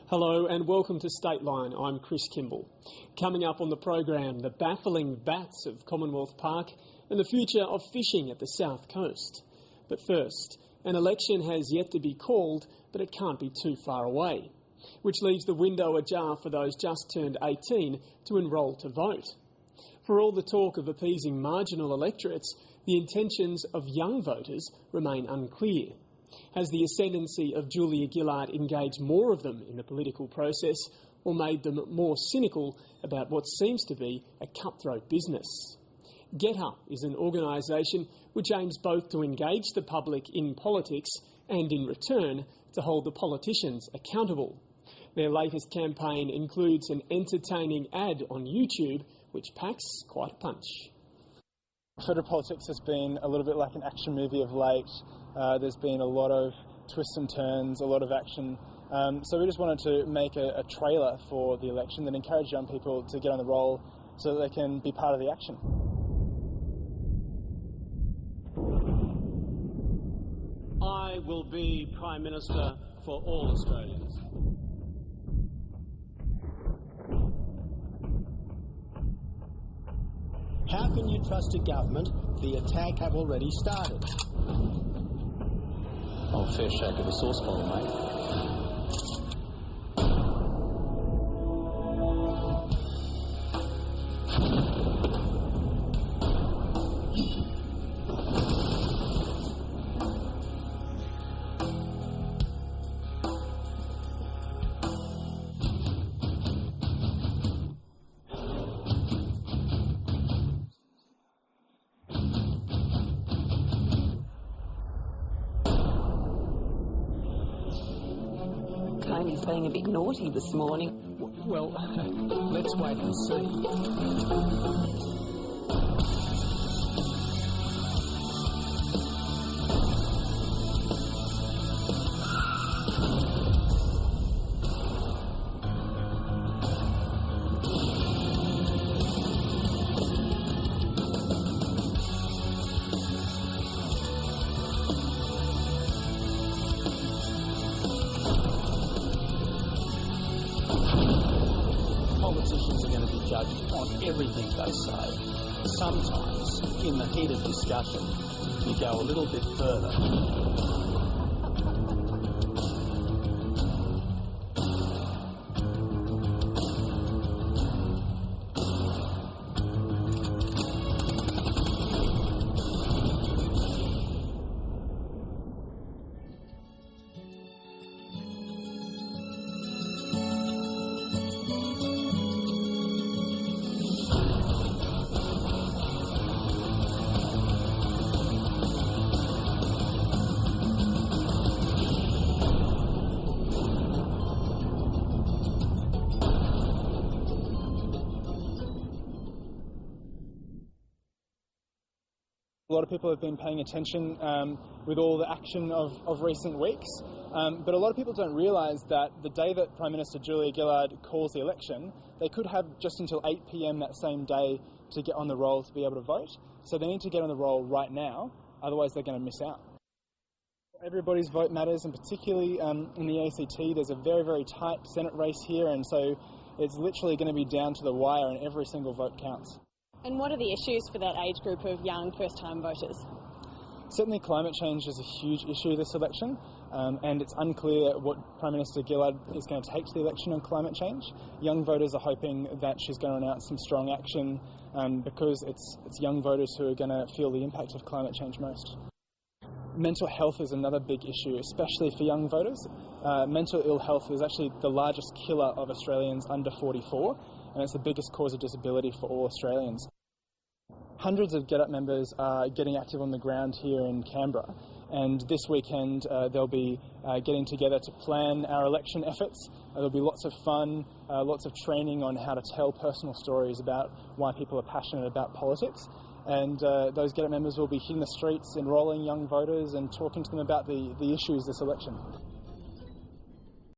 Hello and welcome to Stateline. I'm Chris Kimball. Coming up on the program, the baffling bats of Commonwealth Park and the future of fishing at the South Coast. But first, an election has yet to be called, but it can't be too far away, which leaves the window ajar for those just turned 18 to enrol to vote. For all the talk of appeasing marginal electorates, the intentions of young voters remain unclear. Has the ascendancy of Julia Gillard engaged more of them in the political process or made them more cynical about what seems to be a cutthroat business? GetUp is an organisation which aims both to engage the public in politics and, in return, to hold the politicians accountable. Their latest campaign includes an entertaining ad on YouTube which packs quite a punch. Federal politics has been a little bit like an action movie of late. There's been a lot of twists and turns, a lot of action. So we just wanted to make a trailer for the election that encouraged young people to get on the roll so that they can be part of the action. I will be Prime Minister for all Australians. How can you trust a government? The attack have already started. Oh, fair shake of the sauce bowl, mate. He's being a bit naughty this morning. Well, let's wait and see. Politicians are going to be judged on everything they say. Sometimes, in the heat of discussion, you go a little bit further. A lot of people have been paying attention with all the action of recent weeks, but a lot of people don't realise that the day that Prime Minister Julia Gillard calls the election, they could have just until 8 p.m. that same day to get on the roll to be able to vote. So they need to get on the roll right now, otherwise they're going to miss out. Everybody's vote matters, and particularly in the ACT, there's a very, very tight Senate race here, and so it's literally going to be down to the wire, and every single vote counts. And what are the issues for that age group of young first-time voters? Certainly climate change is a huge issue this election, and it's unclear what Prime Minister Gillard is going to take to the election on climate change. Young voters are hoping that she's going to announce some strong action because it's young voters who are going to feel the impact of climate change most. Mental health is another big issue, especially for young voters. Mental ill health is actually the largest killer of Australians under 44, and it's the biggest cause of disability for all Australians. Hundreds of GetUp members are getting active on the ground here in Canberra, and this weekend they'll be getting together to plan our election efforts. There'll be lots of fun, lots of training on how to tell personal stories about why people are passionate about politics. And those GetUp members will be hitting the streets, enrolling young voters and talking to them about the issues this election.